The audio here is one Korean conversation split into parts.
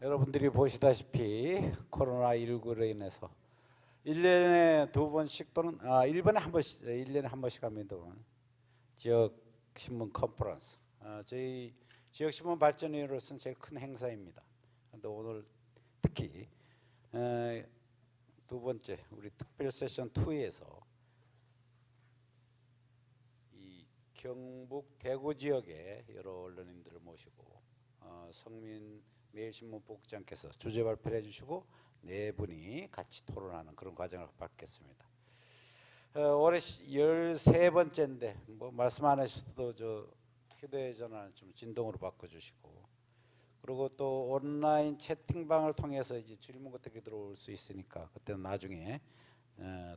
여러분들이 보시다시피 코로나19로 인해서 1년에 두 번씩 또는 1년에 한 번씩 1년에 한 번씩 합니다. 지역 신문 컨퍼런스. 저희 지역 신문 발전위원회로서는 제일 큰 행사입니다. 그런데 오늘 특히 두 번째 우리 특별 세션 2에서 이 경북 대구 지역의 여러 언론인들을 모시고 성민 매일신문 부국장께서 주제 발표를 해주시고 네 분이 같이 토론하는 그런 과정을 받겠습니다. 올해 13번째인데 뭐 말씀 안 하셔도 저 휴대전화는 좀 진동으로 바꿔주시고, 그리고 또 온라인 채팅방을 통해서 이제 질문 어떻게 들어올 수 있으니까 그때는 나중에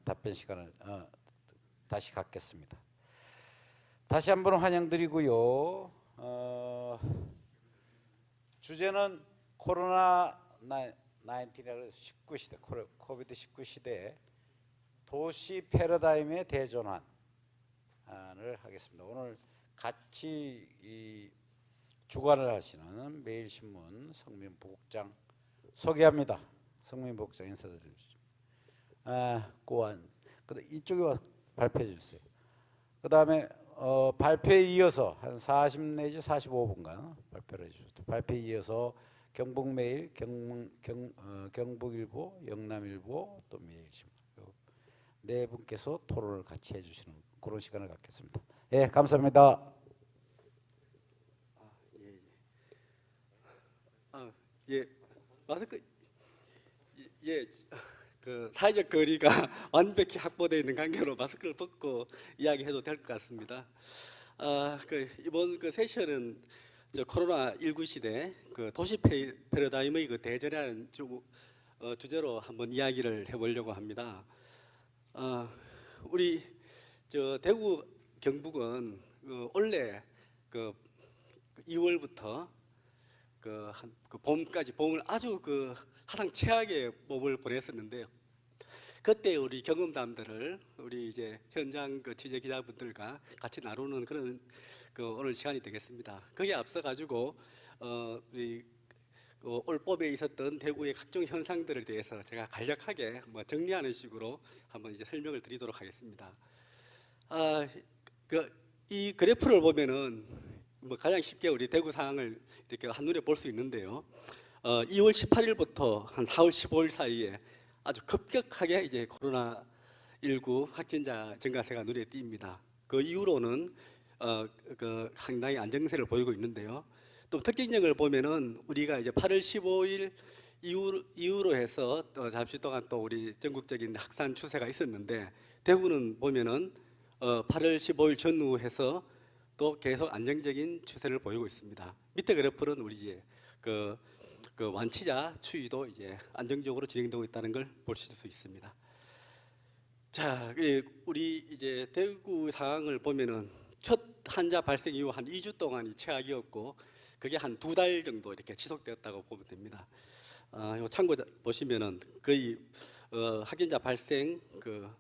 답변 시간을 다시 갖겠습니다. 다시 한번 환영드리고요. 주제는 코로나 19이라고 19시대 코비드 19 시대 도시 패러다임의 대전환을 하겠습니다. 오늘 같이 이 주관을 하시는 매일신문 성민 부국장 소개합니다. 성민 부국장 인사드리십시오. 고안. 이쪽에 와 발표해 주세요. 그 다음에 발표에 이어서 한 40 내지 45분간 발표를 해주셨습니다. 발표에 이어서 경북매일, 경북일보, 영남일보, 또 매일신문 네 분께서 토론을 같이 해주시는 그런 시간을 갖겠습니다. 예, 감사합니다. 예, 마스크 그 사회적 거리가 완벽히 확보되어 있는 관계로 마스크를 벗고 이야기해도 될 것 같습니다. 이번 그 세션은 코로나19 시대 그 도시 패러다임의 그 대전이라는 주제로 한번 이야기를 해보려고 합니다. 우리 대구 경북은 올해 2월부터 봄까지 봄을 아주 가장 최악의 봄을 보냈었는데요. 그때 우리 경험담들을 우리 이제 현장 취재 기자분들과 같이 나누는 그런 오늘 시간이 되겠습니다. 거기에 앞서 가지고 우리 올 봄에 있었던 대구의 각종 현상들에 대해서 제가 간략하게 정리하는 식으로 한번 이제 설명을 드리도록 하겠습니다. 이 그래프를 보면은 가장 쉽게 우리 대구 상황을 이렇게 한눈에 볼 수 있는데요. 2월 18일부터 한 4월 15일 사이에 아주 급격하게 이제 코로나19 확진자 증가세가 눈에 띕니다. 그 이후로는 상당히 안정세를 보이고 있는데요. 또 특징적을 보면은 우리가 이제 8월 15일 이후로 해서 또 잠시 동안 또 우리 전국적인 확산 추세가 있었는데, 대구는 보면은 8월 15일 전후해서 또 계속 안정적인 추세를 보이고 있습니다. 밑에 그래프는 우리 이제 그 완치자 추이도 이제 안정적으로 진행되고 있다는 걸 보실 수 있습니다. 자, 우리 이제 대구 상황을 보면은 첫 환자 발생 이후 한 2주 동안이 최악이었고, 그게 한 2달 정도 이렇게 지속되었다고 보면 됩니다. 요 참고 보시면은 거의 확진자 발생 그러니까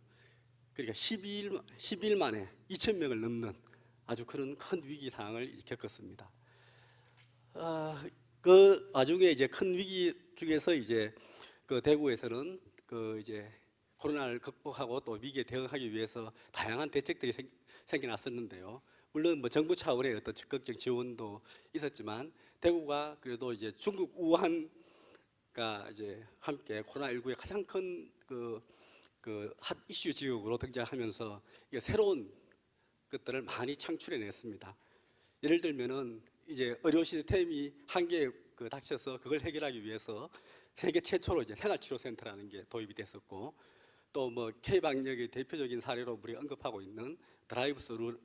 12일 만에 2,000명을 넘는 아주 그런 큰 위기 상황을 겪었습니다. 그 와중에 이제 큰 위기 중에서 이제 대구에서는 이제 코로나를 극복하고 또 위기에 대응하기 위해서 다양한 대책들이 생겨났었는데요. 물론 정부 차원의 어떤 적극적 지원도 있었지만, 대구가 그래도 이제 중국 우한과 이제 함께 코로나19의 가장 큰 핫 이슈 지역으로 등장하면서 새로운 것들을 많이 창출해냈습니다. 예를 들면은 이제 의료 시스템이 한계에 닥쳐서 그걸 해결하기 위해서 세계 최초로 이제 생활치료센터라는 게 도입이 됐었고, 또 K방역의 대표적인 사례로 우리가 언급하고 있는 드라이브스루,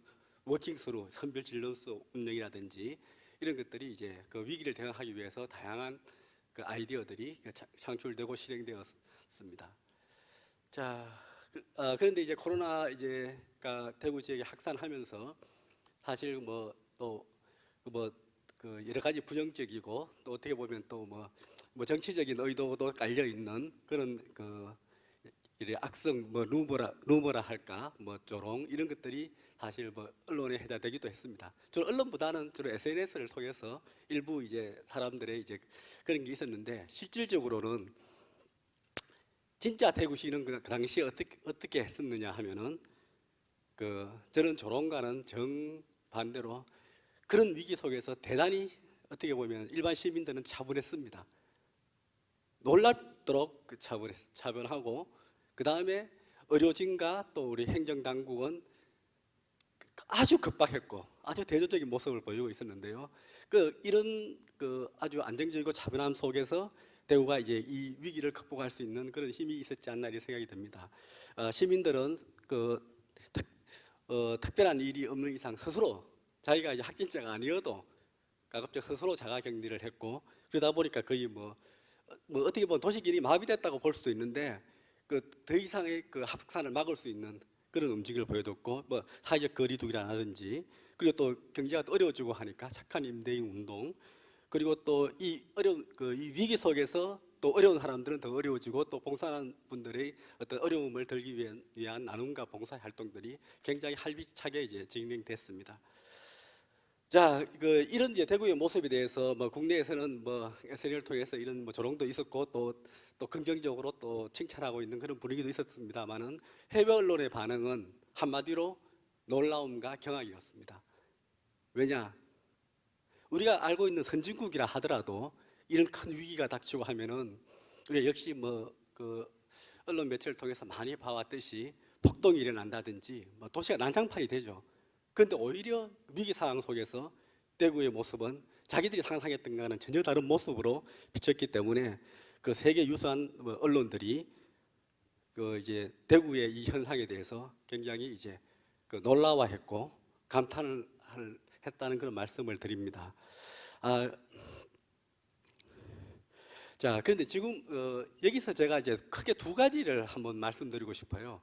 워킹스루, 선별진료소 운영이라든지 이런 것들이 이제 위기를 대응하기 위해서 다양한 아이디어들이 창출되고 실행되었습니다. 자, 그런데 이제 코로나 이제가 대구 지역에 확산하면서 사실 여러 가지 부정적이고 또 어떻게 보면 또 정치적인 의도도 깔려 있는 그런 악성 루머라 할까 조롱 이런 것들이 사실 뭐 언론에 회자되기도 했습니다. 주로 언론보다는 주로 SNS를 통해서 일부 이제 사람들의 이제 그런 게 있었는데 실질적으로는 진짜 대구시는 그 당시에 어떻게 했었느냐 하면은 저는 조롱과는 정반대로 그런 위기 속에서 대단히 어떻게 보면 일반 시민들은 차분했습니다. 놀랍도록 차분하고 그 다음에 의료진과 또 우리 행정당국은 아주 급박했고 아주 대조적인 모습을 보이고 있었는데요. 이런 아주 안정적이고 차분함 속에서 대구가 이제 이 위기를 극복할 수 있는 그런 힘이 있었지 않나 이런 생각이 듭니다. 시민들은 특별한 일이 없는 이상 스스로 자기가 이제 확진자가 아니어도 가급적 스스로 자가격리를 했고 그러다 보니까 거의 뭐 어떻게 보면 도시길이 마비됐다고 볼 수도 있는데 더 이상의 확산을 막을 수 있는 그런 움직임을 보여줬고 뭐 사회적 거리두기라든지 그리고 또 경제가 또 어려워지고 하니까 착한 임대인 운동 그리고 또 이 어려운 이 위기 속에서 또 어려운 사람들은 더 어려워지고 또 봉사하는 분들의 어떤 어려움을 덜기 위한 나눔과 봉사 활동들이 굉장히 활기차게 이제 진행됐습니다. 자, 이런 이제 대구의 모습에 대해서 뭐 국내에서는 뭐 SNS를 통해서 이런 뭐 조롱도 있었고 또 긍정적으로 또 칭찬하고 있는 그런 분위기도 있었습니다만은 해외 언론의 반응은 한마디로 놀라움과 경악이었습니다. 왜냐? 우리가 알고 있는 선진국이라 하더라도 이런 큰 위기가 닥치고 하면은 우리가 역시 뭐 언론 매체를 통해서 많이 봐왔듯이 폭동이 일어난다든지 뭐 도시가 난장판이 되죠. 그런데 오히려 위기 상황 속에서 대구의 모습은 자기들이 상상했던 것과는 전혀 다른 모습으로 비쳤기 때문에 세계 유수한 언론들이 이제 대구의 이 현상에 대해서 굉장히 이제 놀라워했고 감탄을 했다는 그런 말씀을 드립니다. 자, 그런데 지금 여기서 제가 이제 크게 두 가지를 한번 말씀드리고 싶어요.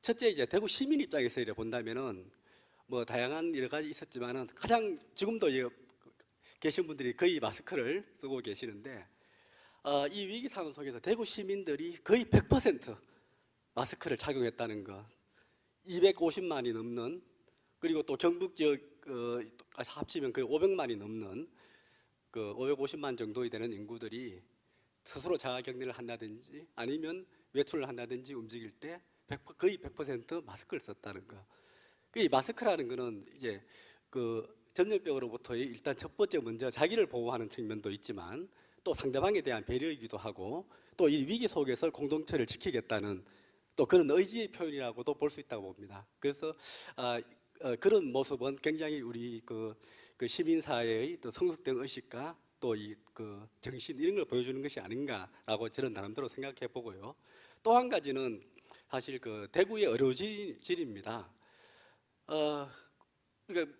첫째, 이제 대구 시민 입장에서 이래 본다면은 뭐 다양한 여러 가지 있었지만은 가장 지금도 계신 분들이 거의 마스크를 쓰고 계시는데 이 위기 상황 속에서 대구 시민들이 거의 100% 마스크를 착용했다는 것, 250만이 넘는 그리고 또 경북 지역까지 합치면 거의 500만이 넘는 550만 정도 되는 인구들이 스스로 자가격리를 한다든지 아니면 외출을 한다든지 움직일 때 거의 100% 마스크를 썼다는 거. 이 마스크라는 거는 이제 전염병으로부터의 일단 첫 번째 먼저 자기를 보호하는 측면도 있지만 또 상대방에 대한 배려이기도 하고 또 이 위기 속에서 공동체를 지키겠다는 또 그런 의지의 표현이라고도 볼 수 있다고 봅니다. 그래서 그런 모습은 굉장히 우리 시민사회의 또 성숙된 의식과 또 정신 이런 걸 보여주는 것이 아닌가라고 저는 나름대로 생각해 보고요. 또 한 가지는 사실 대구의 의료진입니다. 그러니까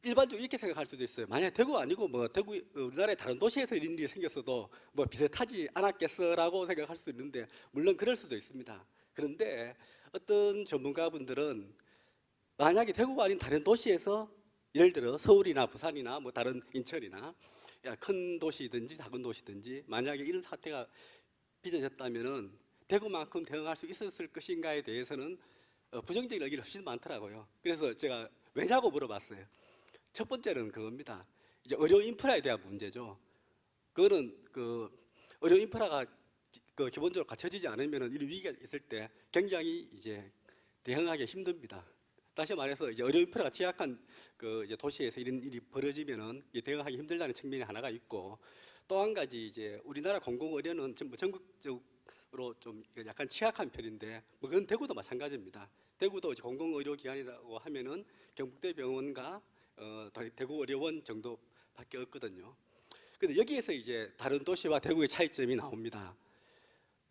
일반적으로 이렇게 생각할 수도 있어요. 만약 대구가 아니고 뭐 대구 우리나라의 다른 도시에서 이런 일이 생겼어도 뭐 비슷하지 않았겠어라고 생각할 수 있는데 물론 그럴 수도 있습니다. 그런데 어떤 전문가분들은 만약에 대구가 아닌 다른 도시에서 예를 들어 서울이나 부산이나 뭐 다른 인천이나 큰 도시든지 작은 도시든지 만약에 이런 사태가 빚어졌다면은 대구만큼 대응할 수 있었을 것인가에 대해서는 부정적인 의견이 훨씬 많더라고요. 그래서 제가 왜냐고 물어봤어요. 첫 번째는 그겁니다. 이제 의료 인프라에 대한 문제죠. 그거는 의료 인프라가 기본적으로 갖춰지지 않으면 이런 위기가 있을 때 굉장히 이제 대응하기 힘듭니다. 다시 말해서 이제 의료 인프라가 취약한 이제 도시에서 이런 일이 벌어지면은 대응하기 힘들다는 측면이 하나가 있고 또 한 가지 이제 우리나라 공공의료는 전국적으로 좀 약간 취약한 편인데 뭐 그건 대구도 마찬가지입니다. 대구도 이제 공공의료기관이라고 하면은 경북대병원과 대구의료원 정도밖에 없거든요. 근데 여기에서 이제 다른 도시와 대구의 차이점이 나옵니다.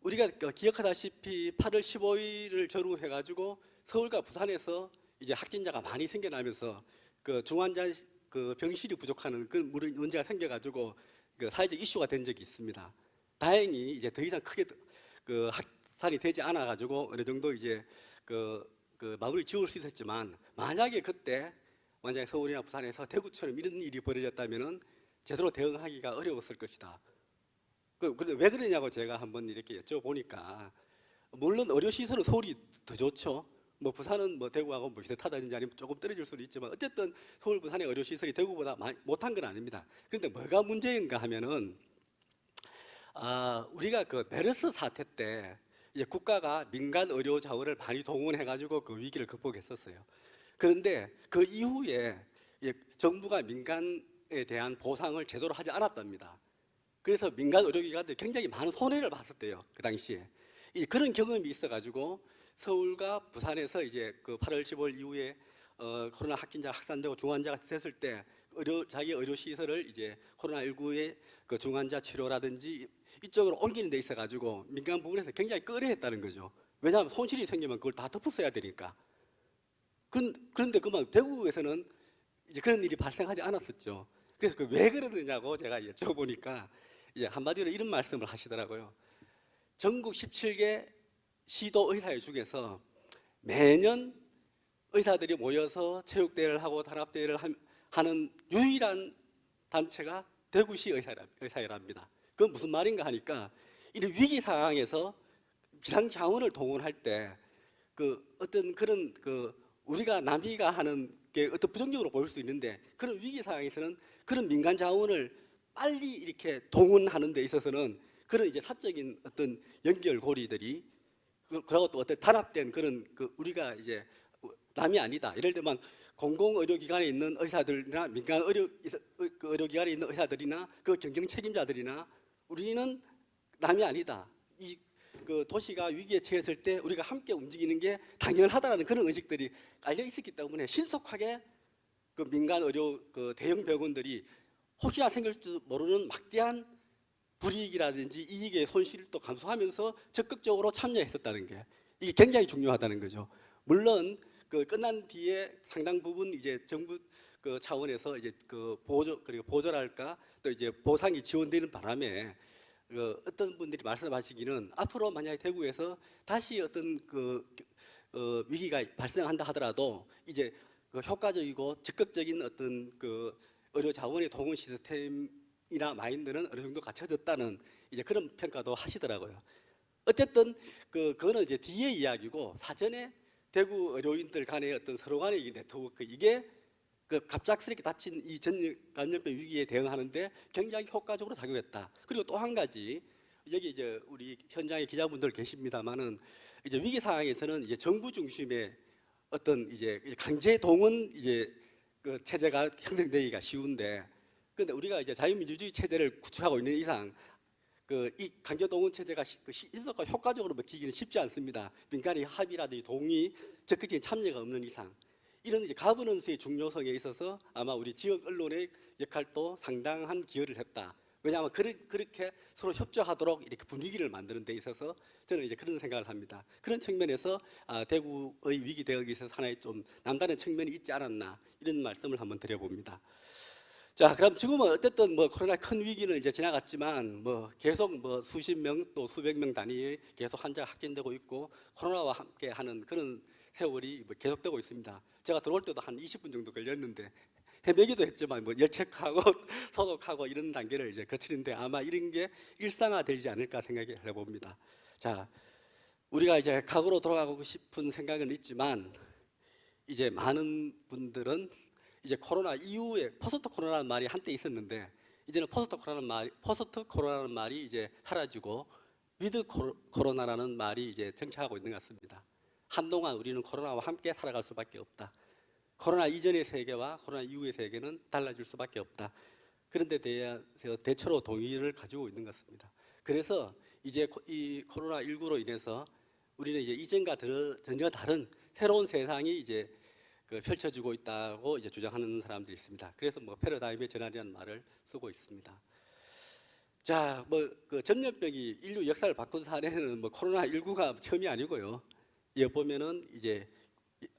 우리가 기억하다시피 8월 15일을 전후해가지고 서울과 부산에서 이제 확진자가 많이 생겨나면서 중환자 병실이 부족하는 그 문제가 생겨가지고 사회적 이슈가 된 적이 있습니다. 다행히 이제 더 이상 크게 확산이 되지 않아가지고 어느 정도 이제 마무리 지을 수 있었지만 만약에 그때 서울이나 부산에서 대구처럼 이런 일이 벌어졌다면은 제대로 대응하기가 어려웠을 것이다. 근데 왜 그러냐고 제가 한번 이렇게 여쭤보니까 물론 의료시설은 서울이 더 좋죠. 뭐 부산은 뭐 대구하고 뭐 비슷하다든지 아니면 조금 떨어질 수도 있지만 어쨌든 서울 부산의 의료 시설이 대구보다 못한 건 아닙니다. 그런데 뭐가 문제인가 하면은 우리가 그 메르스 사태 때 이제 국가가 민간 의료 자원을 많이 동원해 가지고 그 위기를 극복했었어요. 그런데 그 이후에 정부가 민간에 대한 보상을 제대로 하지 않았답니다. 그래서 민간 의료기관들이 굉장히 많은 손해를 봤었대요. 그 당시에 그런 경험이 있어가지고 서울과 부산에서 이제 그 8월 15일 이후에 코로나 확진자 확산되고 중환자가 됐을 때 자기 의료 시설을 이제 코로나19의 그 중환자 치료라든지 이쪽으로 옮기는 데 있어가지고 민간 부분에서 굉장히 꺼려했다는 거죠. 왜냐하면 손실이 생기면 그걸 다 덮어써야 되니까. 그런데 그만 대구에서는 이제 그런 일이 발생하지 않았었죠. 그래서 왜 그러느냐고 제가 여쭤보니까 이제 한마디로 이런 말씀을 하시더라고요. 전국 17개 시도 의사회 중에서 매년 의사들이 모여서 체육대회를 하고 단합대회를 하는 유일한 단체가 대구시 의사회랍니다. 그건 무슨 말인가 하니까 이런 위기 상황에서 비상자원을 동원할 때 그 어떤 그런 그 우리가 남이가 하는 게 어떤 부정적으로 보일 수 있는데 그런 위기 상황에서는 그런 민간 자원을 빨리 이렇게 동원하는 데 있어서는 그런 이제 사적인 어떤 연결고리들이 그리고 또 어떤 단합된 그런 그 우리가 이제 남이 아니다. 예를 들면 공공의료기관에 있는 의사들이나 민간 의료기관에 있는 의사들이나 그 경영 책임자들이나 우리는 남이 아니다. 그 도시가 위기에 처했을 때 우리가 함께 움직이는 게 당연하다라는 그런 의식들이 깔려 있었기 때문에 신속하게 그 민간 의료 그 대형 병원들이 혹시나 생길지도 모르는 막대한 불이익이라든지 이익의 손실을 또 감수하면서 적극적으로 참여했었다는 게 이게 굉장히 중요하다는 거죠. 물론 그 끝난 뒤에 상당 부분 이제 정부 그 차원에서 이제 그 보조 그리고 보조랄까 또 이제 보상이 지원되는 바람에 그 어떤 분들이 말씀하시기는 앞으로 만약에 대구에서 다시 어떤 위기가 발생한다 하더라도 이제 그 효과적이고 적극적인 어떤 그 의료 자원의 동원 시스템이나 마인드는 어느 정도 갖춰졌다는 이제 그런 평가도 하시더라고요. 어쨌든 그거는 이제 뒤의 이야기고 사전에 대구 의료인들 간의 어떤 서로 간의 이 네트워크 이게 그 갑작스럽게 닥친 이 감염병 위기에 대응하는데 굉장히 효과적으로 작용했다. 그리고 또 한 가지 여기 이제 우리 현장에 기자분들 계십니다만은 이제 위기 상황에서는 이제 정부 중심의 어떤 이제 강제 동원 이제 그 체제가 형성되기가 쉬운데, 그런데 우리가 이제 자유민주주의 체제를 구축하고 있는 이상 이 강제 동원 체제가 신속과 효과적으로 먹히기는 쉽지 않습니다. 민간의 합의라든지 동의, 적극적인 참여가 없는 이상. 이런 이제 가버넌스의 중요성에 있어서 아마 우리 지역 언론의 역할도 상당한 기여를 했다. 왜냐하면 그렇게 서로 협조하도록 이렇게 분위기를 만드는 데 있어서 저는 이제 그런 생각을 합니다. 그런 측면에서 대구의 위기 대응에 있어서 하나의 좀 남다른 측면이 있지 않았나 이런 말씀을 한번 드려봅니다. 자, 그럼 지금은 어쨌든 뭐 코로나 큰 위기는 이제 지나갔지만 뭐 계속 뭐 수십 명 또 수백 명 단위의 계속 환자가 확진되고 있고 코로나와 함께 하는 그런 세월이 뭐 계속되고 있습니다. 제가 들어올 때도 한 20분 정도 걸렸는데 헤매기도 했지만 뭐 열체크하고 소독하고 이런 단계를 이제 거치는데 아마 이런 게 일상화되지 않을까 생각을 해봅니다. 자, 우리가 이제 과거로 돌아가고 싶은 생각은 있지만 이제 많은 분들은 이제 코로나 이후에 포스트 코로나라는 말이 한때 있었는데 이제는 포스트 코로나라는 말이 이제 사라지고 위드 코로나라는 말이 이제 정착하고 있는 것 같습니다. 한동안 우리는 코로나와 함께 살아갈 수밖에 없다. 코로나 이전의 세계와 코로나 이후의 세계는 달라질 수밖에 없다. 그런 데 대해서 대체로 동의를 가지고 있는 것 같습니다. 그래서 이제 이 코로나19로 인해서 우리는 이제 이전과 전혀 다른 새로운 세상이 이제 펼쳐지고 있다고 이제 주장하는 사람들이 있습니다. 그래서 뭐 패러다임의 전환이라는 말을 쓰고 있습니다. 자, 그 전염병이 인류 역사를 바꾼 사례는 뭐 코로나19가 처음이 아니고요. 여기 보면은 이제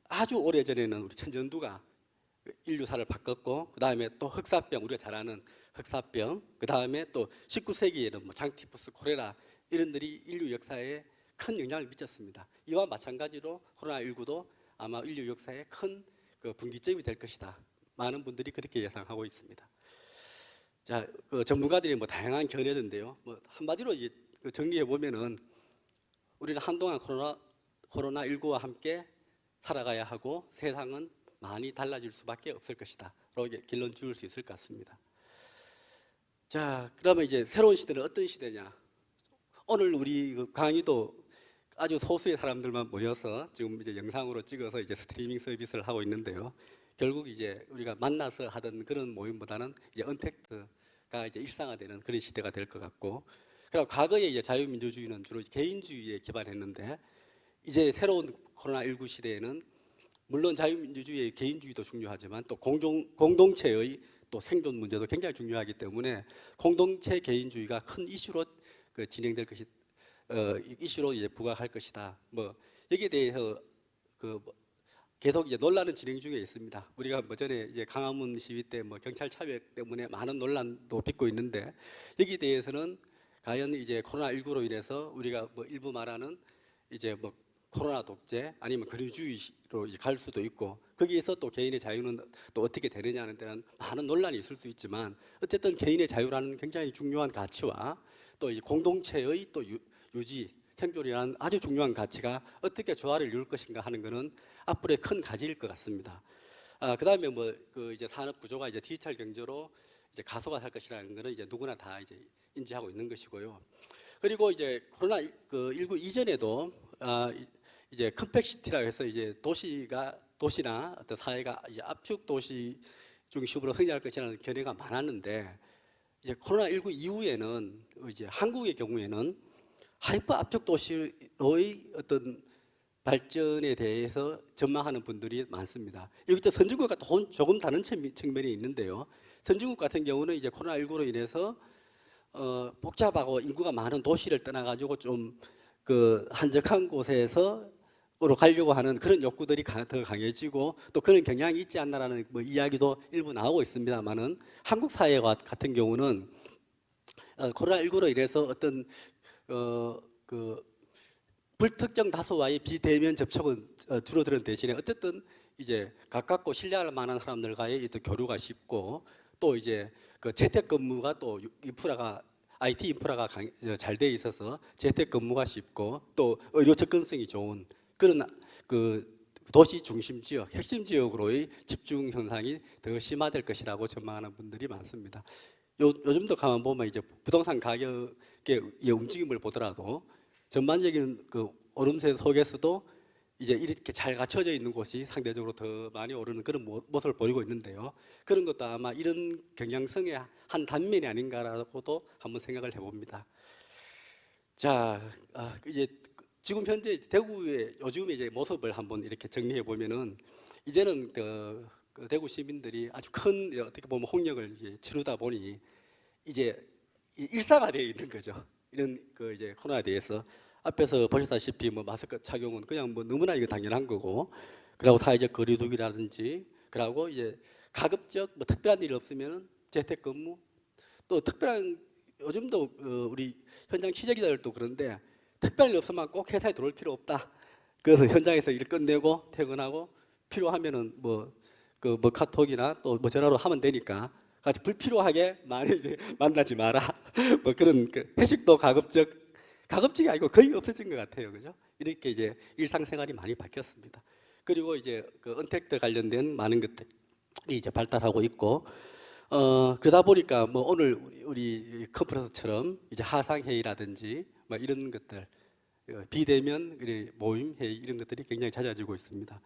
아주 오래 전에는 우리 천전두가 인류사를 바꿨고, 그 다음에 또 흑사병, 우리가 잘 아는 흑사병, 그 다음에 또 19세기에는 뭐 장티푸스, 콜레라 이런들이 인류 역사에 큰 영향을 미쳤습니다. 이와 마찬가지로 코로나19도 아마 인류 역사에 큰 그 분기점이 될 것이다. 많은 분들이 그렇게 예상하고 있습니다. 자, 그 전문가들이 뭐 다양한 견해던데요. 뭐 한마디로 이제 정리해 보면은 우리는 한동안 코로나19와 함께 살아가야 하고 세상은 많이 달라질 수밖에 없을 것이다. 이렇게 결론 지을 수 있을 것 같습니다. 자, 그러면 이제 새로운 시대는 어떤 시대냐? 오늘 우리 그 강의도 아주 소수의 사람들만 모여서 지금 이제 영상으로 찍어서 이제 스트리밍 서비스를 하고 있는데요. 결국 이제 우리가 만나서 하던 그런 모임보다는 이제 언택트가 이제 일상화되는 그런 시대가 될 것 같고, 그리고 과거에 이제 자유민주주의는 주로 개인주의에 기반했는데 이제 새로운 코로나19 시대에는 물론 자유민주주의의 개인주의도 중요하지만 또 공동체의 또 생존 문제도 굉장히 중요하기 때문에 공동체 개인주의가 큰 이슈로 진행될 것이 이슈로 이제 부각할 것이다. 뭐 여기에 대해서 계속 이제 논란은 진행 중에 있습니다. 우리가 뭐 전에 이제 강화문 시위 때 뭐 경찰 차별 때문에 많은 논란도 빚고 있는데 여기에 대해서는 과연 이제 코로나19로 인해서 우리가 뭐 일부 말하는 이제 뭐 코로나 독재 아니면 권위주의로 갈 수도 있고 거기에서 또 개인의 자유는 또 어떻게 되느냐는 데는 많은 논란이 있을 수 있지만 어쨌든 개인의 자유라는 굉장히 중요한 가치와 또 이 공동체의 또 유지 생존이라는 아주 중요한 가치가 어떻게 조화를 이룰 것인가 하는 것은 앞으로의 큰 과제일 것 같습니다. 그다음에 뭐 그 이제 산업 구조가 이제 디지털 경제로 이제 가속화할 것이라는 것은 이제 누구나 다 이제 인지하고 있는 것이고요. 그리고 이제 코로나 19 이전에도 이제 컴팩시티라고 해서 이제 도시나 어떤 사회가 이제 압축 도시 중심으로 성장할 것이라는 견해가 많았는데 이제 코로나19 이후에는 이제 한국의 경우에는 하이퍼 압축 도시의 어떤 발전에 대해서 전망하는 분들이 많습니다. 여기 또 선진국과 조금 다른 측면이 있는데요. 선진국 같은 경우는 이제 코로나19로 인해서 복잡하고 인구가 많은 도시를 떠나가지고 좀 그 한적한 곳에서로 가려고 하는 그런 욕구들이 더 강해지고 또 그런 경향이 있지 않나라는 뭐 이야기도 일부 나오고 있습니다만은 한국 사회 같은 경우는 코로나19로 인해서 어떤 그 불특정 다수와의 비대면 접촉은 줄어드는 대신에 어쨌든 이제 가깝고 신뢰할 만한 사람들과의 또 교류가 쉽고 또 이제 그 재택근무가 또 인프라가 IT 인프라가 잘 돼 있어서 재택근무가 쉽고 또 의료 접근성이 좋은 그런 그 도시 중심 지역, 핵심 지역으로의 집중 현상이 더 심화될 것이라고 전망하는 분들이 많습니다. 요즘도 가만 보면 이제 부동산 가격의 움직임을 보더라도 전반적인 그 오름세 속에서도 이제 이렇게 잘 갖춰져 있는 곳이 상대적으로 더 많이 오르는 그런 모습을 보이고 있는데요. 그런 것도 아마 이런 경향성의 한 단면이 아닌가라고도 한번 생각을 해봅니다. 자, 이제 지금 현재 대구의 요즘의 이제 모습을 한번 이렇게 정리해 보면은 이제는 그 대구 시민들이 아주 큰 어떻게 보면 홍역을 이제 치르다 보니 이제 일상화되어 있는 거죠. 이런 그 이제 코로나에 대해서. 앞에서 보셨다시피 뭐 마스크 착용은 그냥 뭐 너무나 이거 당연한 거고, 그리고 사회적 거리두기라든지, 그리고 이제 가급적 뭐 특별한 일이 없으면은 재택근무, 또 특별한 요즘도 우리 현장 취재기자들도 그런데 특별한 일 없으면 꼭 회사에 들어올 필요 없다. 그래서 현장에서 일 끝내고 퇴근하고 필요하면은 뭐 카톡이나 또 뭐 전화로 하면 되니까 같이 불필요하게 많이 만나지 마라. 뭐 그런 회식도 가급적이 아니고 거의 없어진 것 같아요, 그죠? 이렇게 이제 일상생활이 많이 바뀌었습니다. 그리고 이제 그 언택트 관련된 많은 것들이 이제 발달하고 있고, 그러다 보니까 뭐 오늘 우리 컨퍼런스처럼 이제 화상 회의라든지 뭐 이런 것들, 비대면 모임 회의 이런 것들이 굉장히 잦아지고 있습니다.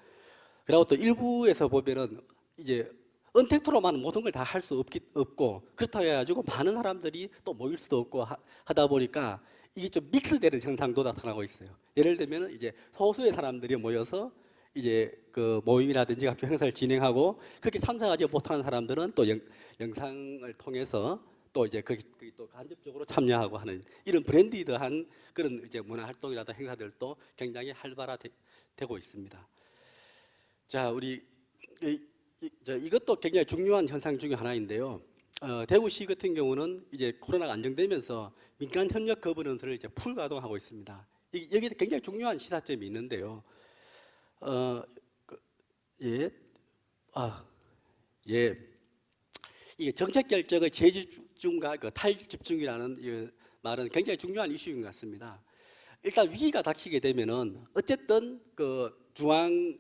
그리고 또 일부에서 보면은 이제 언택트로만 모든 걸 다 할 수 없고 그렇다고 해가지고 많은 사람들이 또 모일 수도 없고 하다 보니까 이게 좀 믹스되는 현상도 나타나고 있어요. 예를 들면 이제 소수의 사람들이 모여서 이제 그 모임이라든지 각종 행사를 진행하고 그렇게 참석하지 못하는 사람들은 또 영상을 통해서 또 이제 거기 또 간접적으로 참여하고 하는 이런 브랜디드한 그런 이제 문화 활동이라든지 행사들도 굉장히 활발화되고 있습니다. 자, 우리 이것도 굉장히 중요한 현상 중에 하나인데요. 대구시 같은 경우는 이제 코로나가 안정되면서 민간 협력 거버넌스를 이제 풀 가동하고 있습니다. 여기서 굉장히 중요한 시사점이 있는데요. 이게 정책 결정의 재집중과 그 탈집중이라는 이 말은 굉장히 중요한 이슈인 것 같습니다. 일단 위기가 닥치게 되면은 어쨌든 그 중앙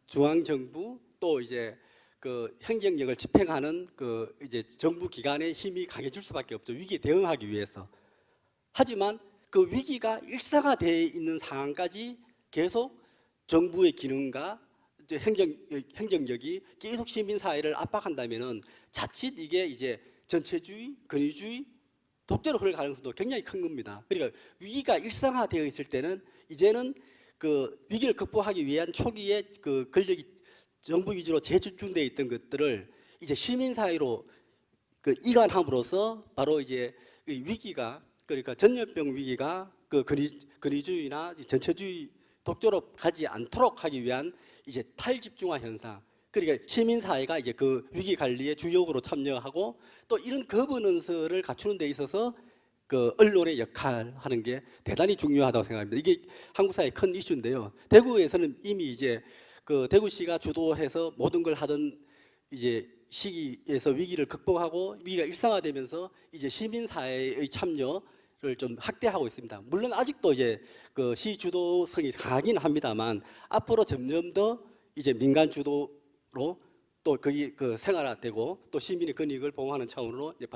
중앙 정부 또 이제 그 행정력을 집행하는 그 이제 정부 기관의 힘이 강해질 수밖에 없죠. 위기에 대응하기 위해서. 하지만 그 위기가 일상화되어 있는 상황까지 계속 정부의 기능과 이제 행정력이 계속 시민 사회를 압박한다면은 자칫 이게 이제 전체주의, 권위주의, 독재로 흐를 가능성도 굉장히 큰 겁니다. 그러니까 위기가 일상화되어 있을 때는 이제는 그 위기를 극복하기 위한 초기에 그 권력이 정부 위주로 재집중되어 있던 것들을 이제 시민 사회로 그 이관함으로써 바로 이제 이 위기가 그러니까 전염병 위기가 그 권위주의나 전체주의 독재로 가지 않도록 하기 위한 이제 탈집중화 현상. 그러니까 시민 사회가 이제 그 위기 관리에 주역으로 참여하고 또 이런 거버넌스를 갖추는 데 있어서 그 언론의 역할 하는 게 대단히 중요하다고 생각합니다. 이게 한국 사회의 큰 이슈인데요. 대구에서는 이미 이제 그 대구시가 주도해서 모든 걸 하던 이제 시기에서 위기를 극복하고 위기가 일상화되면서 이제 시민 사회의 참여를 좀 확대하고 있습니다. 물론 아직도 이제 그 시 주도성이 강하긴 합니다만 앞으로 점점 더 이제 민간 주도로 또 거기 그 생활화되고 또 시민의 권익을 보호하는 차원으로 이제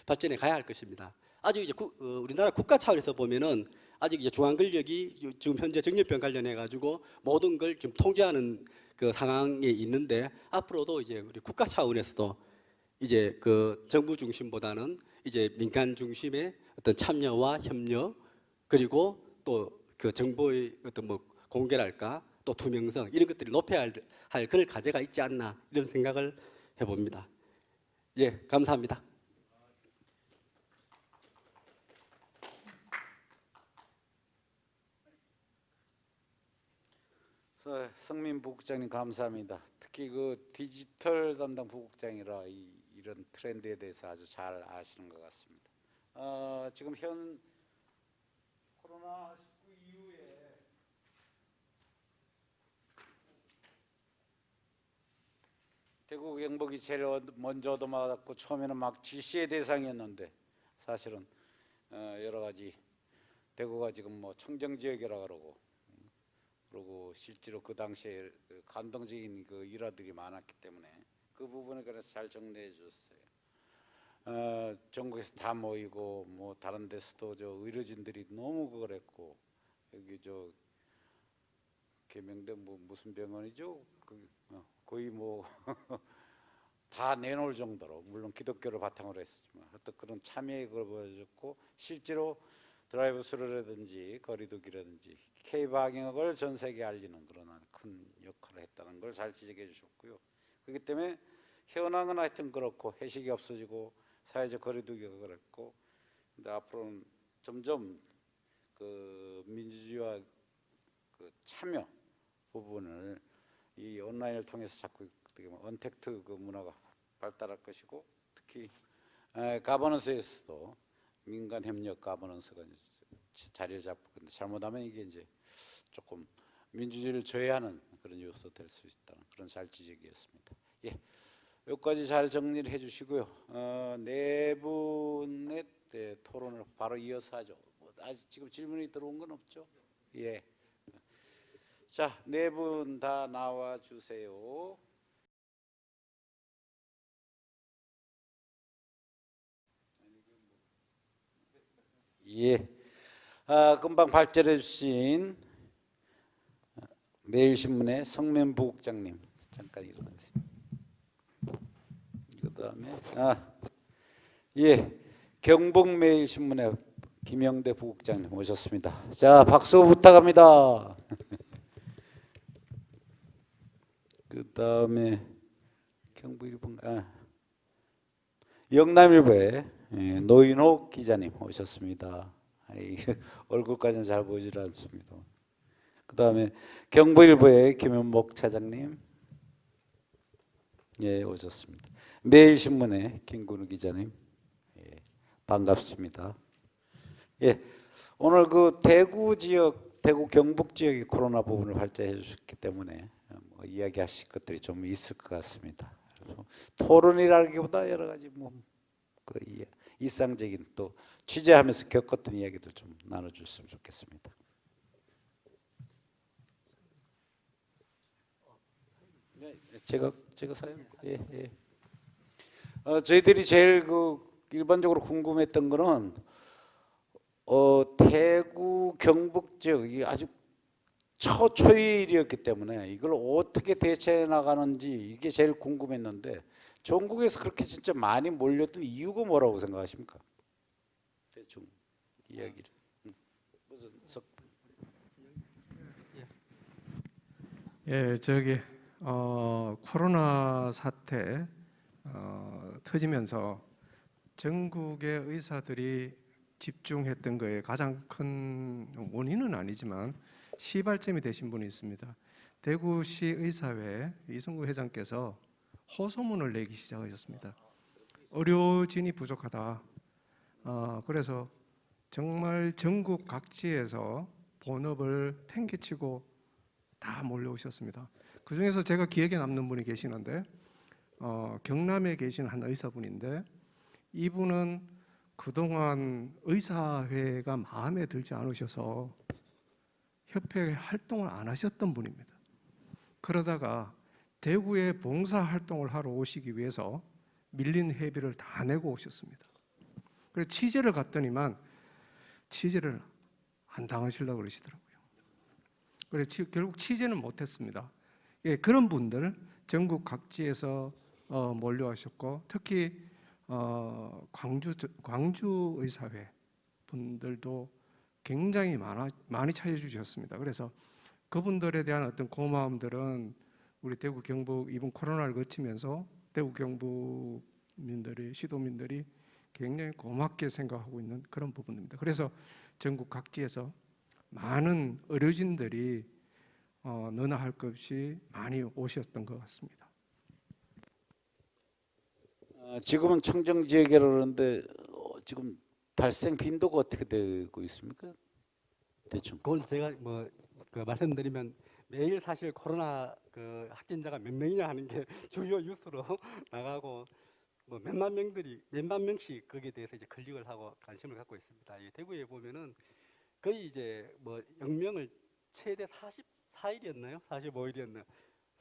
발전해 가야 할 것입니다. 아직 이제 우리나라 국가 차원에서 보면은 아직 이제 중앙 권력이 지금 현재 전염병 관련해 가지고 모든 걸 좀 통제하는 그 상황에 있는데 앞으로도 이제 우리 국가 차원에서도 이제 그 정부 중심보다는 이제 민간 중심의 어떤 참여와 협력 그리고 또 그 정보의 어떤 뭐 공개랄까 또 투명성 이런 것들을 높여야 할 그럴 과제가 있지 않나 이런 생각을 해봅니다. 예, 감사합니다. 성민 부국장님 감사합니다. 특히 그 디지털 담당 부국장이라 이런 트렌드에 대해서 아주 잘 아시는 것 같습니다. 지금 현 코로나 19 이후에 대구 경북이 제일 먼저 얻어맞았고 처음에는 막 지시의 대상이었는데 사실은 여러 가지 대구가 지금 뭐 청정 지역이라 그러고 실제로 그 당시에 그 감동적인 그 일화들이 많았기 때문에 그 부분에 관해서 잘 정리해 주셨어요. 전국에서 다 모이고 뭐 다른 데서도 저 의료진들이 너무 그랬고 여기 저 계명대 뭐 무슨 병원이죠? 거의 뭐 다 내놓을 정도로 물론 기독교를 바탕으로 했었지만 어떤 그런 참여의 걸 보여줬고 실제로 드라이브스루라든지 거리두기라든지 K-방역을 전 세계에 알리는 그런 큰 역할을 했다는 걸 잘 지적해 주셨고요. 그렇기 때문에 현황은 하여튼 그렇고 회식이 없어지고 사회적 거리두기가 그랬고 근데 앞으로는 점점 그 민주주의와 그 참여 부분을 이 온라인을 통해서 자꾸 언택트 그 문화가 발달할 것이고 특히 가버넌스에서도 민간 협력 가버넌스가 자리를 잡고 근데 잘못하면 이게 이제 조금 민주주의를 저해하는 그런 요소 될 수 있다는 그런 잘 지적이었습니다. 예, 여기까지 잘 정리를 해주시고요. 네 분의 토론을 바로 이어서 하죠. 아직 지금 질문이 들어온 건 없죠? 예. 자, 네 분 다 나와 주세요. 예. 금방 발제해 주신 매일신문의 성면 부국장님 잠깐 일어나세요. 그다음에 예, 경북매일신문의 김영대 부국장님 오셨습니다. 자, 박수 부탁합니다. 그다음에 경북일보 영남일보의 노인옥 기자님 오셨습니다. 얼굴까지는 잘 보이질 않습니다. 그다음에 경북일보의 김현목 차장님 예 오셨습니다. 매일신문의 김근우 기자님 예, 반갑습니다. 예, 오늘 그 대구 지역, 대구 경북 지역의 코로나 부분을 발제해 주셨기 때문에 뭐 이야기하실 것들이 좀 있을 것 같습니다. 그래서 토론이라기보다 여러 가지 그 일상적인 또 취재하면서 겪었던 이야기도 좀 나눠주셨으면 좋겠습니다. 제가 사연. 예, 예. 저희들이 제일 일반적으로 궁금했던 거는 대구 경북 지역이 아주 초초의 일이었기 때문에 이걸 어떻게 대처해 나가는지 이게 제일 궁금했는데 전국에서 그렇게 진짜 많이 몰렸던 이유가 뭐라고 생각하십니까? 대충 이야기를. 무슨 예, 코로나 사태 터지면서 전국의 의사들이 집중했던 거에 가장 큰 원인은 아니지만 시발점이 되신 분이 있습니다. 대구시 의사회 이승구 회장께서 호소문을 내기 시작하셨습니다. 의료진이 부족하다. 그래서 정말 전국 각지에서 본업을 팽개치고 다 몰려오셨습니다. 그 중에서 제가 기억에 남는 분이 계시는데 경남에 계신 한 의사분인데 이분은 그동안 의사회가 마음에 들지 않으셔서 협회 활동을 안 하셨던 분입니다. 그러다가 대구에 봉사 활동을 하러 오시기 위해서 밀린 회비를 다 내고 오셨습니다. 그래서 취재를 갔더니만 취재를 안 당하시려고 그러시더라고요. 그래서 결국 취재는 못했습니다. 예, 그런 분들 전국 각지에서 몰려오셨고 특히 광주 의사회 분들도 굉장히 많이 찾아주셨습니다. 그래서 그분들에 대한 어떤 고마움들은 우리 대구 경북 이번 코로나를 거치면서 대구 경북민들이 시도민들이 굉장히 고맙게 생각하고 있는 그런 부분입니다. 그래서 전국 각지에서 많은 의료진들이 너나 할 것 없이 많이 오셨던 것 같습니다. 지금은 청정 지역이라 그러는데 지금 발생 빈도가 어떻게 되고 있습니까? 대충. 그건 제가 말씀드리면 매일 사실 코로나 확진자가 몇 명이냐 하는 게 주요 뉴스로 나가고 몇만 명씩 거기에 대해서 이제 클릭을 하고 관심을 갖고 있습니다. 이 대구에 보면은 거의 이제 영명을 최대 44일이었나요? 45일이었나요?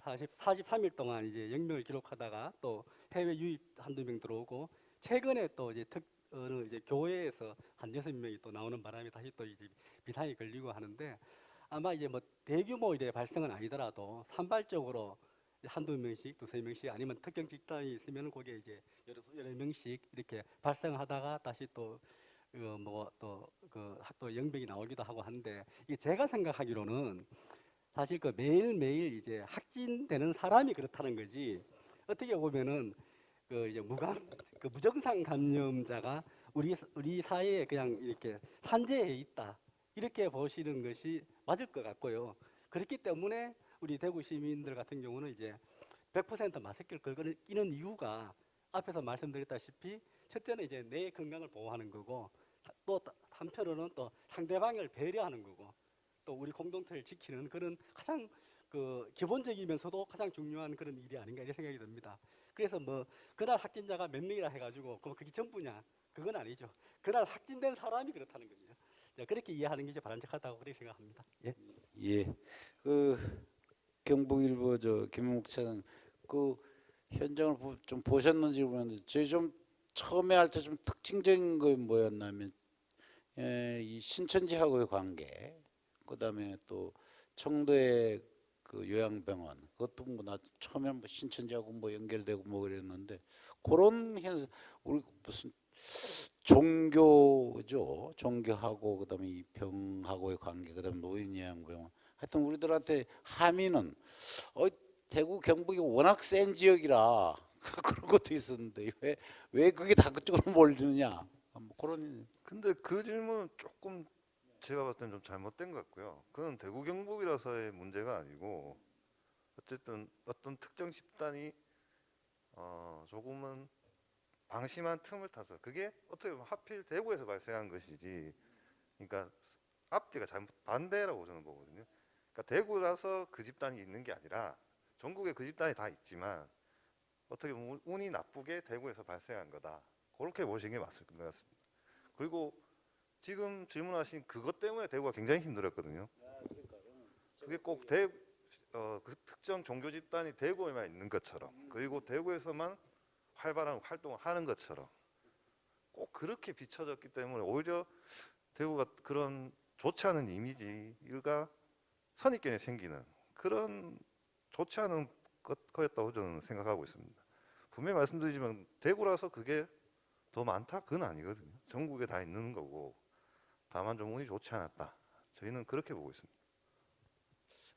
43일 동안 이제 영명을 기록하다가 또 해외 유입 한두 명 들어오고 최근에 또 이제 어느 이제 교회에서 한 6명이 또 나오는 바람에 다시 또 이제 비상이 걸리고 하는데 아마 이제 대규모 일의 발생은 아니더라도 산발적으로 한두 명씩 두세 명씩 아니면 특정 집단이 있으면 거기에 이제 여러 명씩 이렇게 발생하다가 다시 또 또 영병이 나오기도 하고 하는데 이게 제가 생각하기로는 사실 매일매일 이제 확진되는 사람이 그렇다는 거지 어떻게 보면은 이제 무증상 감염자가 우리 사회에 그냥 이렇게 산재해 있다 이렇게 보시는 것이 맞을 것 같고요. 그렇기 때문에 우리 대구 시민들 같은 경우는 이제 100% 마스크를 걸고 끼는 이유가 앞에서 말씀드렸다시피 첫째는 이제 내 건강을 보호하는 거고 또 한편으로는 또 상대방을 배려하는 거고 또 우리 공동체를 지키는 그런 가장 기본적이면서도 가장 중요한 그런 일이 아닌가 이런 생각이 듭니다. 그래서 그날 확진자가 몇 명이라 해가지고 그게 전부냐 그건 아니죠. 그날 확진된 사람이 그렇다는 겁니다. 그렇게 이해하는 게 이제 바람직하다고 그렇게 생각합니다. 예. 예. 경북일보 김용욱 차장 현장을 좀 보셨는지 모르겠는데 저희 좀 처음에 할 때 좀 특징적인 거 뭐였냐면 이 신천지하고의 관계, 그다음에 또 청도의 요양병원 그것도 나 처음에는 신천지하고 연결되고 그랬는데 그런 현상 우리 무슨 종교죠. 종교하고 그다음에 이 병하고의 관계, 그다음에 노인 요양병원. 하여튼 우리들한테 함의는 대구 경북이 워낙 센 지역이라 그런 것도 있었는데 왜 그게 다 그쪽으로 몰리느냐 그런. 근데 그 질문은 조금 제가 봤을 때는 좀 잘못된 것 같고요. 그건 대구 경북이라서의 문제가 아니고 어쨌든 어떤 특정 집단이 조금은 방심한 틈을 타서 그게 어떻게 보면 하필 대구에서 발생한 것이지. 그러니까 앞뒤가 잘못 반대라고 저는 보거든요. 그러니까 대구라서 그 집단이 있는 게 아니라 전국에 그 집단이 다 있지만 어떻게 보면 운이 나쁘게 대구에서 발생한 거다. 그렇게 보시는 게 맞을 것 같습니다. 그리고 지금 질문하신 그것 때문에 대구가 굉장히 힘들었거든요. 그게 꼭 그 특정 종교 집단이 대구에만 있는 것처럼, 그리고 대구에서만 활발한 활동을 하는 것처럼 꼭 그렇게 비춰졌기 때문에 오히려 대구가 그런 좋지 않은 이미지가 선입견이 생기는 그런 좋지 않은 거였다고 저는 생각하고 있습니다. 분명히 말씀드리지만 대구라서 그게 더 많다? 그건 아니거든요. 전국에 다 있는 거고, 다만 좀 운이 좋지 않았다. 저희는 그렇게 보고 있습니다.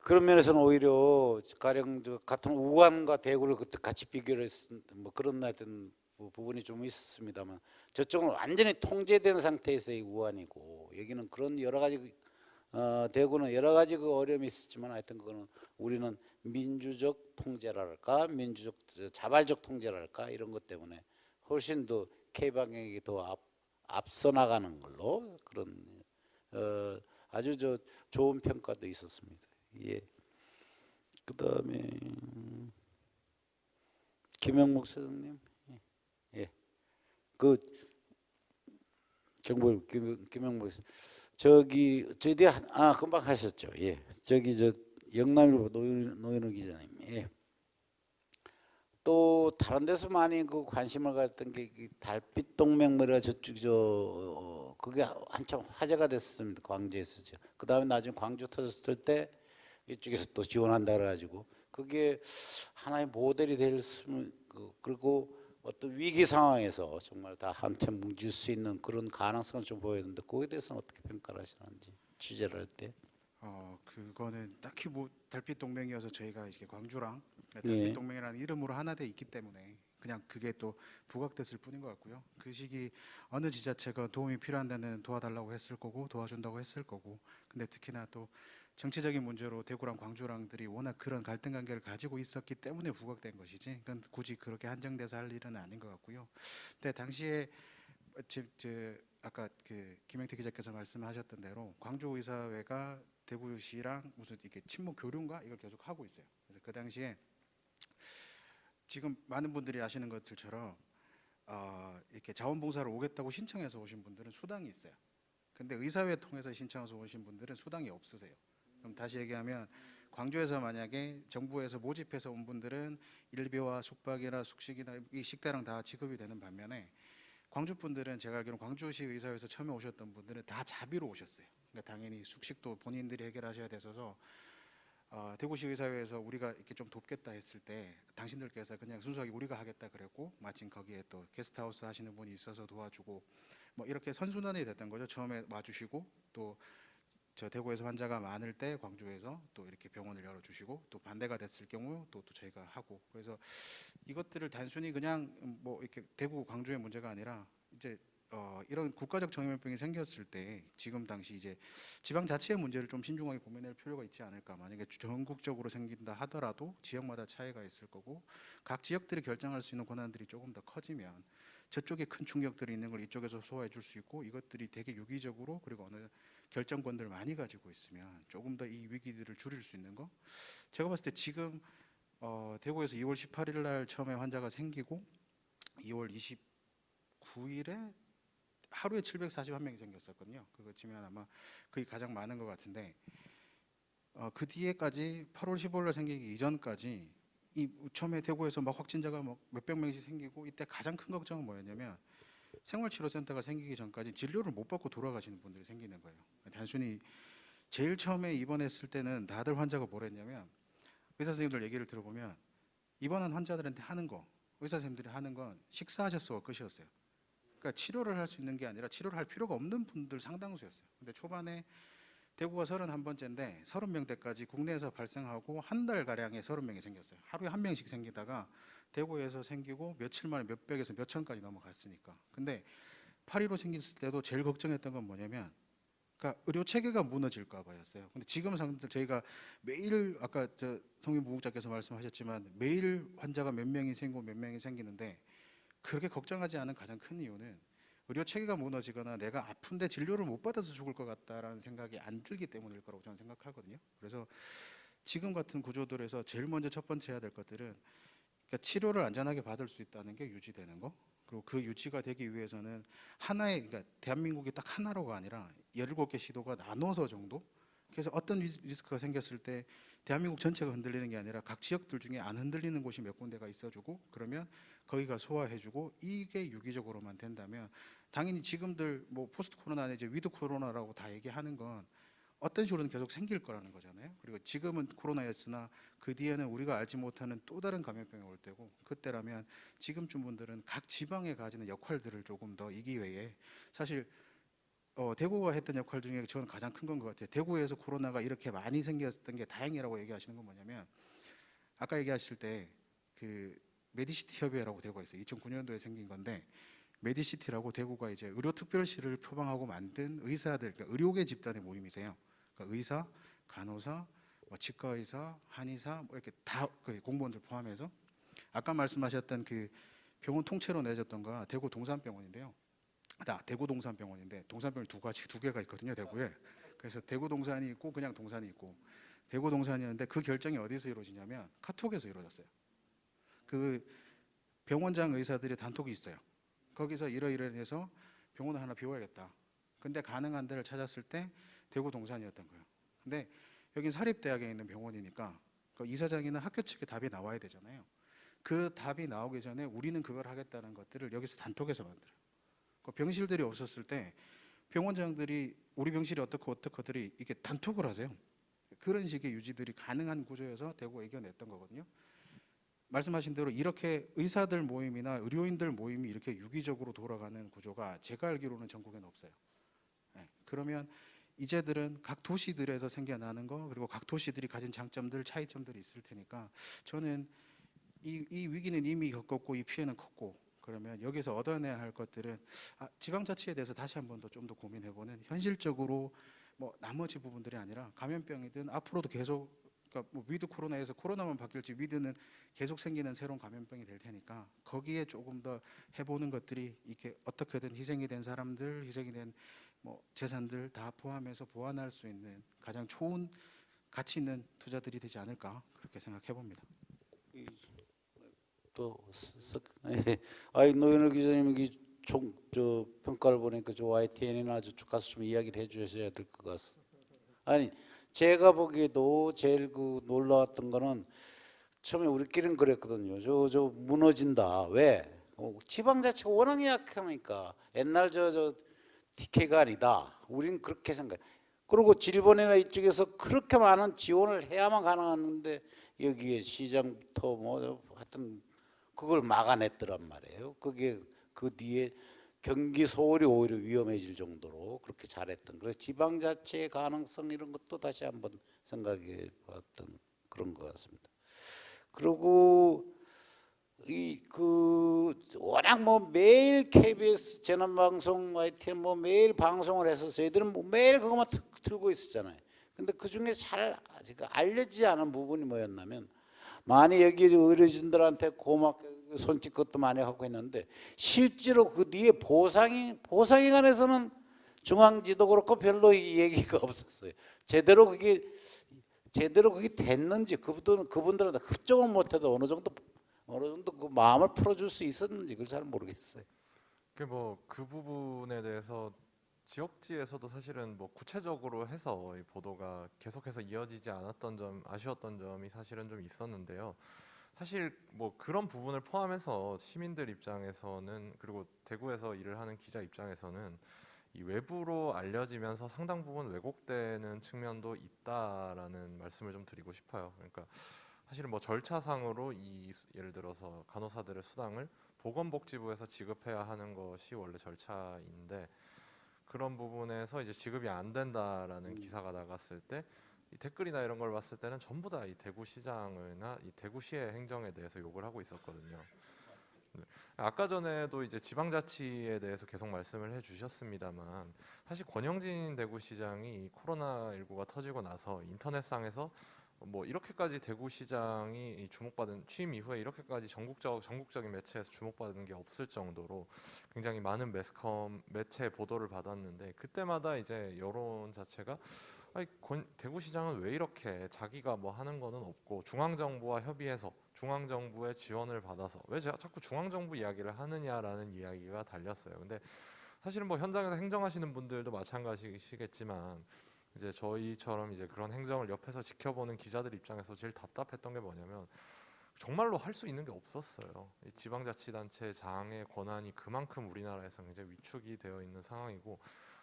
그런 면에서는 오히려 가령 같은 우한과 대구를 그때 같이 비교를 뭐 그런 하여튼 부분이 좀 있었습니다만, 저쪽은 완전히 통제된 상태에서의 우한이고, 여기는 그런 여러 가지 대구는 여러 가지 그 어려움이 있었지만 하여튼 그거는 우리는 민주적 통제랄까, 민주적 자발적 통제랄까, 이런 것 때문에 훨씬 더 K 방향이 더 앞서 나가는 걸로 그런 아주 좋은 평가도 있었습니다. 예. 그다음에 김영목 사장님, 예, 그 정보 김영목 저희들이 금방 하셨죠. 예, 영남일보 노현우 기자님, 예. 또 다른 데서 많이 그 관심을 가졌던 게 달빛 동맹머리가 저쪽 그게 한참 화제가 됐습니다. 광주에서. 그 다음에 나중에 광주 터졌을 때 이쪽에서 또 지원한다 그래가지고 그게 하나의 모델이 될 수, 그리고 어떤 위기 상황에서 정말 다 한테 뭉칠 수 있는 그런 가능성을 좀 보였는데, 거기에 대해서는 어떻게 평가를 하시는지 취재를 할 때. 그거는 딱히 뭐 달빛 동맹이어서 저희가 이게 광주랑 달빛 예. 동맹이라는 이름으로 하나 돼 있기 때문에 그냥 그게 또 부각됐을 뿐인 것 같고요. 그 시기 어느 지자체가 도움이 필요한 데는 도와달라고 했을 거고 도와준다고 했을 거고, 근데 특히나 또 정치적인 문제로 대구랑 광주랑들이 워낙 그런 갈등 관계를 가지고 있었기 때문에 부각된 것이지, 그건 굳이 그렇게 한정돼서 할 일은 아닌 것 같고요. 근데 당시에 아까 그 김영태 기자께서 말씀하셨던 대로 광주의사회가 대구시랑 무슨 이렇게 친목 교류인가 이걸 계속 하고 있어요. 그래서 그 당시에 지금 많은 분들이 아시는 것들처럼 이렇게 자원봉사를 오겠다고 신청해서 오신 분들은 수당이 있어요. 근데 의사회 통해서 신청해서 오신 분들은 수당이 없으세요. 그럼 다시 얘기하면 광주에서 만약에 정부에서 모집해서 온 분들은 일비와 숙박이나 숙식이나 이 식대랑 다 지급이 되는 반면에 광주 분들은 제가 알기로는 광주시 의사회에서 처음에 오셨던 분들은 다 자비로 오셨어요. 그러니까 당연히 숙식도 본인들이 해결하셔야 돼서 대구시 의사회에서 우리가 이렇게 좀 돕겠다 했을 때 당신들께서 그냥 순수하게 우리가 하겠다 그랬고, 마침 거기에 또 게스트하우스 하시는 분이 있어서 도와주고 뭐 이렇게 선순환이 됐던 거죠. 처음에 와주시고 또 저 대구에서 환자가 많을 때 광주에서 또 이렇게 병원을 열어주시고, 또 반대가 됐을 경우 또 저희가 하고, 그래서 이것들을 단순히 그냥 뭐 이렇게 대구 광주의 문제가 아니라 이제 이런 국가적 전염병이 생겼을 때 지금 당시 이제 지방자치의 문제를 좀 신중하게 고민할 필요가 있지 않을까. 만약에 전국적으로 생긴다 하더라도 지역마다 차이가 있을 거고, 각 지역들이 결정할 수 있는 권한들이 조금 더 커지면 저쪽에 큰 충격들이 있는 걸 이쪽에서 소화해 줄 수 있고, 이것들이 되게 유기적으로 그리고 어느 결정권들을 많이 가지고 있으면 조금 더 이 위기들을 줄일 수 있는 거. 제가 봤을 때 지금 대구에서 2월 18일 날 처음에 환자가 생기고 2월 29일에 하루에 741명이 생겼었거든요. 그거 치면 아마 그게 가장 많은 것 같은데, 그 뒤에까지 8월 15일 날 생기기 이전까지 이 처음에 대구에서 막 확진자가 막 몇백 명씩 생기고, 이때 가장 큰 걱정은 뭐였냐면 생활치료센터가 생기기 전까지 진료를 못 받고 돌아가시는 분들이 생기는 거예요. 단순히 제일 처음에 입원했을 때는 다들 환자가 뭐랬냐면, 의사 선생님들 얘기를 들어보면 입원한 환자들한테 하는 거, 의사 선생님들이 하는 건 식사하셨어가 끝이었어요. 그러니까 치료를 할 수 있는 게 아니라 치료를 할 필요가 없는 분들 상당수였어요. 근데 초반에 대구가 31번째인데 30명대까지 국내에서 발생하고 한 달 가량에 30명이 생겼어요. 하루에 한 명씩 생기다가 대구에서 생기고 며칠 만에 몇백에서 몇천까지 넘어갔으니까. 근데 8.15 생겼을 때도 제일 걱정했던 건 뭐냐면, 그러니까 의료 체계가 무너질까 봐였어요. 근데 지금 상황들 저희가 매일 아까 저 성민 부국장께서 말씀하셨지만 매일 환자가 몇 명이 생기고 몇 명이 생기는데, 그렇게 걱정하지 않은 가장 큰 이유는 의료 체계가 무너지거나 내가 아픈데 진료를 못 받아서 죽을 것 같다라는 생각이 안 들기 때문일 거라고 저는 생각하거든요. 그래서 지금 같은 구조들에서 제일 먼저 첫 번째 해야 될 것들은, 그러니까 치료를 안전하게 받을 수 있다는 게 유지되는 거. 그리고 그 유지가 되기 위해서는 하나의, 그러니까 대한민국이 딱 하나로가 아니라 17개 시도가 나눠서 정도 그래서 어떤 리스크가 생겼을 때 대한민국 전체가 흔들리는 게 아니라 각 지역들 중에 안 흔들리는 곳이 몇 군데가 있어주고 그러면 거기가 소화해주고 이게 유기적으로만 된다면 당연히 지금들 뭐 포스트 코로나 이제 위드 코로나라고 다 얘기하는 건 어떤 식으로는 계속 생길 거라는 거잖아요. 그리고 지금은 코로나였으나 그 뒤에는 우리가 알지 못하는 또 다른 감염병이 올 때고 그때라면 지금쯤 분들은 각 지방에 가지는 역할들을 조금 더 이 기회에 사실 대구가 했던 역할 중에 저는 가장 큰 건 것 같아요. 대구에서 코로나가 이렇게 많이 생겼던 게 다행이라고 얘기하시는 건 뭐냐면 아까 얘기하실 때 그 메디시티 협의회라고 대구가 있어요. 2009년도에 생긴 건데 메디시티라고 대구가 이제 의료특별시를 표방하고 만든 의사들, 그러니까 의료계 집단의 모임이세요. 그러니까 의사, 간호사, 뭐 치과의사, 한의사 뭐 이렇게 다 그 공무원들 포함해서 아까 말씀하셨던 그 병원 통째로 내줬던 거가 대구 동산병원인데요. 대구 동산병원인데 동산병원이 두 개가 있거든요, 대구에. 그래서 대구 동산이 있고 그냥 동산이 있고 대구 동산이었는데 그 결정이 어디서 이루어지냐면 카톡에서 이루어졌어요. 그 병원장 의사들의 단톡이 있어요. 거기서 이러이러해서 병원을 하나 비워야겠다. 근데 가능한 데를 찾았을 때 대구 동산이었던 거예요. 근데 여긴 사립대학에 있는 병원이니까 그 이사장이나 학교 측에 답이 나와야 되잖아요. 그 답이 나오기 전에 우리는 그걸 하겠다는 것들을 여기서 단톡에서 만들어요. 그 병실들이 없었을 때 병원장들이 우리 병실이 어떻고들이 이렇게 단톡을 하세요. 그런 식의 유지들이 가능한 구조여서 대구가 이겨냈던 거거든요. 말씀하신 대로 이렇게 의사들 모임이나 의료인들 모임이 이렇게 유기적으로 돌아가는 구조가 제가 알기로는 전국에는 없어요. 네. 그러면 이제들은 각 도시들에서 생겨나는 거 그리고 각 도시들이 가진 장점들 차이점들이 있을 테니까 저는 이 위기는 이미 겪었고 이 피해는 컸고 그러면 여기서 얻어내야 할 것들은 지방자치에 대해서 다시 한 번 더 좀 더 고민해보는 현실적으로 뭐 나머지 부분들이 아니라 감염병이든 앞으로도 계속 그러니까 뭐 위드 코로나에서 코로나만 바뀔지 위드는 계속 생기는 새로운 감염병이 될 테니까 거기에 조금 더 해보는 것들이 이렇게 어떻게든 희생이 된 사람들, 희생이 된 뭐 재산들 다 포함해서 보완할 수 있는 가장 좋은 가치 있는 투자들이 되지 않을까 그렇게 생각해 봅니다. 또 아이 노현우 기자님 저 평가를 보니까 저 YTN이나 저쪽 가서 좀 이야기를 해주셔야 될 것 같습니다. 아니 제가 보기에도 제일 그 놀라웠던 거는 처음에 우리끼리는 그랬거든요. 저 무너진다. 왜? 지방자치가 워낙 약하니까 옛날 저 TK가 아니다. 우리는 그렇게 생각. 그리고 질본이나 이쪽에서 그렇게 많은 지원을 해야만 가능한데 여기에 시장부터 뭐 하여튼 그걸 막아냈더란 말이에요. 그게 그 뒤에 경기 서울이 오히려 위험해질 정도로 그렇게 잘했던. 그래서 지방자치의 가능성 이런 것도 다시 한번 생각해봤던 그런 것 같습니다. 그리고 워낙 뭐 매일 KBS 재난방송 YTN 뭐 매일 방송을 해서 저희들은 뭐 매일 그것만 틀고 있었잖아요. 근데 그 중에 잘 아직 알려지지 않은 부분이 뭐였냐면 많이 여기 의료진들한테 고맙게 손짓 것도 많이 하고 있는데 실제로 그 뒤에 보상에 관해서는 중앙지도 그렇고 별로 얘기가 없었어요. 제대로 그게 됐는지 그분들은 흡족은 못해도 어느 정도 그 마음을 풀어줄 수 있었는지 그걸 잘 모르겠어요. 그 부분에 대해서 지역지에서도 사실은 뭐 구체적으로 해서 이 보도가 계속해서 이어지지 않았던 점, 아쉬웠던 점이 사실은 좀 있었는데요. 사실 뭐 그런 부분을 포함해서 시민들 입장에서는 그리고 대구에서 일을 하는 기자 입장에서는 이 외부로 알려지면서 상당 부분 왜곡되는 측면도 있다라는 말씀을 좀 드리고 싶어요. 그러니까 사실은 뭐 절차상으로 예를 들어서 간호사들의 수당을 보건복지부에서 지급해야 하는 것이 원래 절차인데 그런 부분에서 이제 지급이 안 된다라는 기사가 나갔을 때 이 댓글이나 이런 걸 봤을 때는 전부 다 이 대구시장이나 이 대구시의 행정에 대해서 욕을 하고 있었거든요. 아까 전에도 이제 지방자치에 대해서 계속 말씀을 해주셨습니다만 사실 권영진 대구시장이 코로나19가 터지고 나서 인터넷상에서 뭐 이렇게까지 대구시장이 주목받은 취임 이후에 이렇게까지 전국적인 매체에서 주목받은 게 없을 정도로 굉장히 많은 매체 보도를 받았는데 그때마다 이제 여론 자체가 아니, 대구시장은 왜 이렇게 자기가 뭐 하는 거는 없고 중앙정부와 협의해서 중앙정부의 지원을 받아서 왜 자꾸 중앙정부 이야기를 하느냐라는 이야기가 달렸어요. 근데 사실은 뭐 현장에서 행정하시는 분들도 마찬가지시겠지만 이제 저희처럼 이제 그런 행정을 옆에서 지켜보는 기자들 입장에서 제일 답답했던 게 뭐냐면 정말로 할 수 있는 게 없었어요. 이 지방자치단체 장의 권한이 그만큼 우리나라에서 굉장히 위축이 되어 있는 상황이고,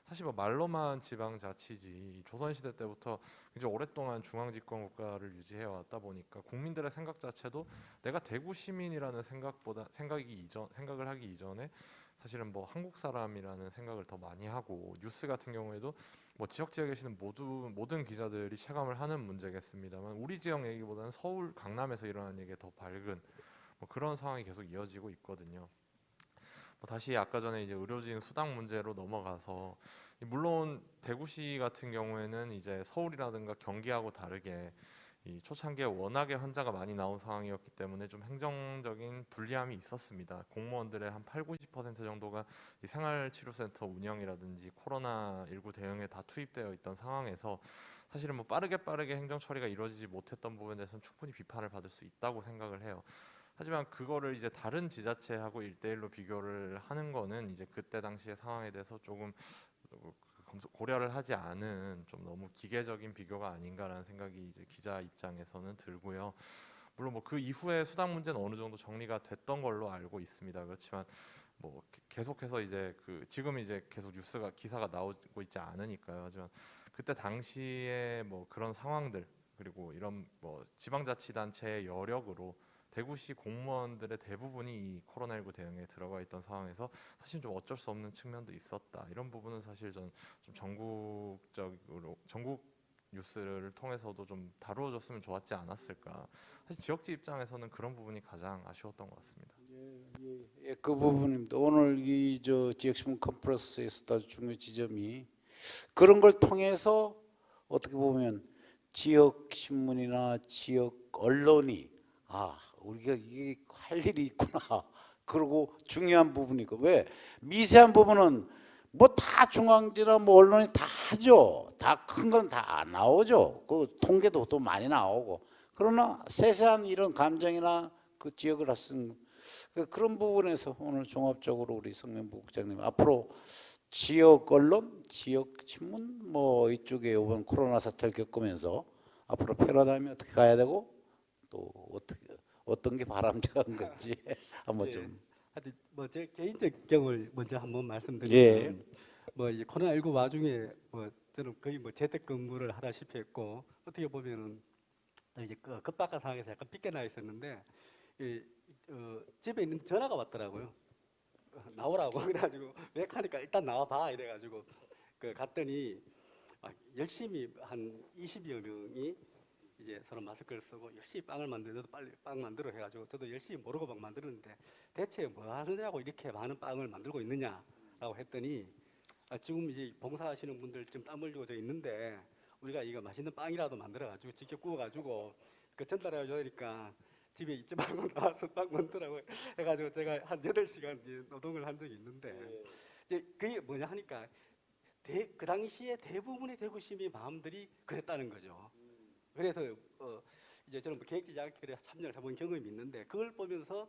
사실 뭐 말로만 지방자치지 조선시대 때부터 굉장히 오랫동안 중앙집권 국가를 유지해 왔다 보니까 국민들의 생각 자체도 내가 대구 시민이라는 생각을 하기 이전에 사실은 뭐 한국 사람이라는 생각을 더 많이 하고, 뉴스 같은 경우에도 뭐 지역 지역에 계시는 모든 기자들이 체감을 하는 문제겠습니다만 우리 지역 얘기보다는 서울 강남에서 일어나는 얘기에 더 밝은 뭐 그런 상황이 계속 이어지고 있거든요. 뭐 다시 아까 전에 이제 의료진 수당 문제로 넘어가서, 물론 대구시 같은 경우에는 이제 서울이라든가 경기하고 다르게 이 초창기에 워낙에 환자가 많이 나온 상황이었기 때문에 좀 행정적인 불리함이 있었습니다. 공무원들의 한 8-90% 정도가 이 생활치료센터 운영이라든지 코로나19 대응에 다 투입되어 있던 상황에서 사실은 뭐 빠르게 행정 처리가 이루어지지 못했던 부분에 대해서는 충분히 비판을 받을 수 있다고 생각을 해요. 하지만 그거를 이제 다른 지자체하고 1대1로 비교를 하는 거는 이제 그때 당시의 상황에 대해서 조금 고려를 하지 않은 좀 너무 기계적인 비교가 아닌가라는 생각이 이제 기자 입장에서는 들고요. 물론 뭐 그 이후에 수당 문제는 어느 정도 정리가 됐던 걸로 알고 있습니다. 그렇지만 뭐 계속해서 이제 지금 이제 계속 기사가 나오고 있지 않으니까요. 하지만 그때 당시에 뭐 그런 상황들, 그리고 이런 뭐 지방자치단체의 여력으로 대구시 공무원들의 대부분이 이 코로나19 대응에 들어가 있던 상황에서 사실 좀 어쩔 수 없는 측면도 있었다. 이런 부분은 사실 좀 전국 뉴스를 통해서도 좀 다루어졌으면 좋았지 않았을까. 사실 지역지 입장에서는 그런 부분이 가장 아쉬웠던 것 같습니다. 예, 그 부분입니다. 오늘 이 저 지역신문 컨퍼런스에서도 아주 중요한 지점이 그런 걸 통해서 어떻게 보면 지역 신문이나 지역 언론이 우리가 이게 할 일이 있구나. 그리고 중요한 부분이고, 왜 미세한 부분은 뭐 다 중앙지나 뭐 언론이 다 하죠. 다 큰 건 다 안 나오죠. 그 통계도 또 많이 나오고. 그러나 세세한 이런 감정이나 그 지역을 하신 그런 부분에서 오늘 종합적으로 우리 성명부 국장님 앞으로 지역 언론, 지역 신문 뭐 이쪽에 이번 코로나 사태를 겪으면서 앞으로 패러다임이 어떻게 가야 되고 또 어떤 게 바람직한 건지 한번 네. 좀. 하여튼 뭐 제 개인적 경험을 먼저 한번 예. 말씀드리면, 뭐 이제 코로나19 와중에 뭐 저는 거의 뭐 재택근무를 하다시피 했고, 어떻게 보면은 또 이제 급박한 상황에서 약간 삐껴나 있었는데 집에 있는 전화가 왔더라고요. 나오라고 그래가지고 왜 하니까 일단 나와봐 이래가지고 갔더니 열심히 한 20여 명이 이제 서로 마스크를 쓰고 열심히 빵을 만들어, 너도 빨리 빵 만들어 해가지고 저도 열심히 모르고 막 만들었는데 대체 뭐 하느냐고 이렇게 많은 빵을 만들고 있느냐라고 했더니 지금 이제 봉사하시는 분들 좀 땀 흘리고 저 있는데 우리가 이거 맛있는 빵이라도 만들어가지고 직접 구워가지고 전달해 줘야니까 집에 있지 말고 나와서 빵 만들라고 해가지고 제가 한 8시간 노동을 한 적이 있는데, 이제 그게 뭐냐 하니까 그 당시에 대부분의 대구 시민 마음들이 그랬다는 거죠. 그래서 이제 저는 뭐 계획되지 않게 참여를 해본 경험이 있는데, 그걸 보면서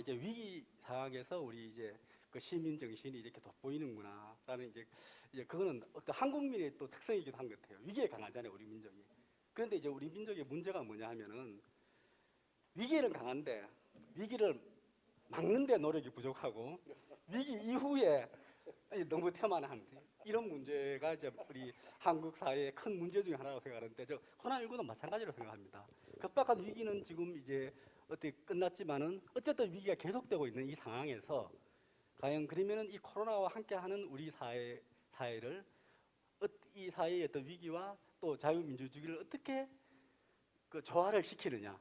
이제 위기 상황에서 우리 이제 그 시민 정신이 이렇게 돋보이는구나라는 이제 그거는 어떤 한국민의 또 특성이기도 한 것 같아요. 위기에 강하잖아요, 우리 민족이. 그런데 이제 우리 민족의 문제가 뭐냐 하면은 위기에는 강한데 위기를 막는데 노력이 부족하고 위기 이후에 너무 태만한 이런 문제가 이제 우리 한국 사회의 큰 문제 중에 하나라고 생각하는데, 저 코로나19도 마찬가지로 생각합니다. 급박한 위기는 지금 이제 어떻게 끝났지만은 어쨌든 위기가 계속되고 있는 이 상황에서 과연 그러면은 이 코로나와 함께하는 우리 사회를 이 사회의 어떤 위기와 또 자유민주주의를 어떻게 그 조화를 시키느냐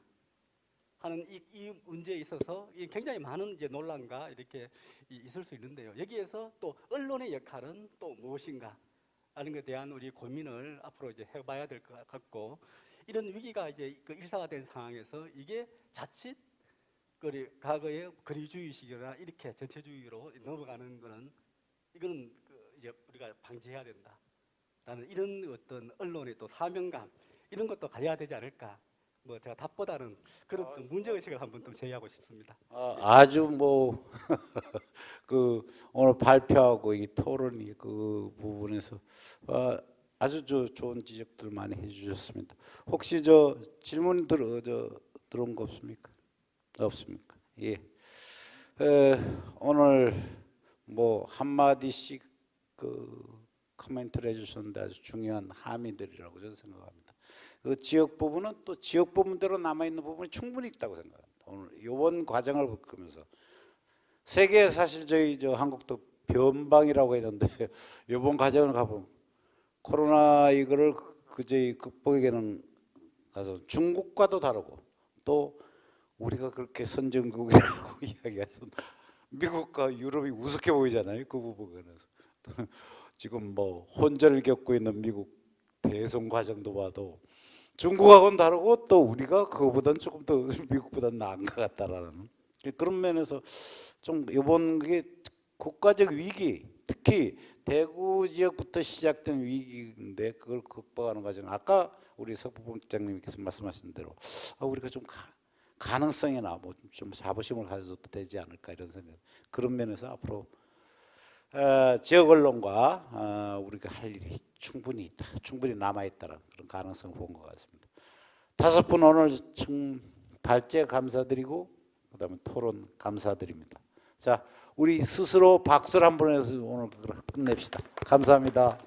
하는 이 문제에 있어서 굉장히 많은 이제 논란과 이렇게 있을 수 있는데요. 여기에서 또 언론의 역할은 또 무엇인가 하는 것에 대한 우리 고민을 앞으로 이제 해봐야 될 것 같고, 이런 위기가 이제 그 일상화된 상황에서 이게 자칫 과거의 거리주의식이나 이렇게 전체주의로 넘어가는 거는 이거는 이제 우리가 방지해야 된다라는 이런 어떤 언론의 또 사명감 이런 것도 가져야 되지 않을까. 뭐 제가 답보다는 그런 또 문제의식을 한번 또 제기하고 싶습니다. 아주 뭐 그 오늘 발표하고 이 토론이 그 부분에서 아주 좋은 지적들 많이 해주셨습니다. 혹시 질문 들어온 거 없습니까? 없습니까? 예. 오늘 뭐 한마디씩 코멘트를 해주셨는데 아주 중요한 함의들이라고 저는 생각합니다. 그 지역 부분은 또 지역 부분대로 남아 있는 부분이 충분히 있다고 생각합니다. 오늘 이번 과정을 보면서 세계 사실 저희 한국도 변방이라고 했는데 이번 과정을 가보면 코로나 이거를 저희 극복에는 가서 중국과도 다르고 또 우리가 그렇게 선진국이라고 이야기해서 미국과 유럽이 우습게 보이잖아요. 그 부분에서 지금 뭐 혼전을 겪고 있는 미국 대선 과정도 봐도 중국하고는 다르고 또 우리가 그거보다는 조금 더 미국보다는 나은 것 같다라는 그런 면에서 좀 이번 게 국가적 위기, 특히 대구 지역부터 시작된 위기인데 그걸 극복하는 과정. 아까 우리 석 부국장님께서 말씀하신 대로 우리가 좀 가능성이나 뭐 좀 자부심을 가져도 되지 않을까 이런 생각. 그런 면에서 앞으로 지역 언론과 우리가 할 일이 충분히 있다, 충분히 남아 있다는 그런 가능성을 본 것 같습니다. 5분 오늘 발제 감사드리고 그다음에 토론 감사드립니다. 자, 우리 스스로 박수를 한번 해서 오늘 끝냅시다. 감사합니다.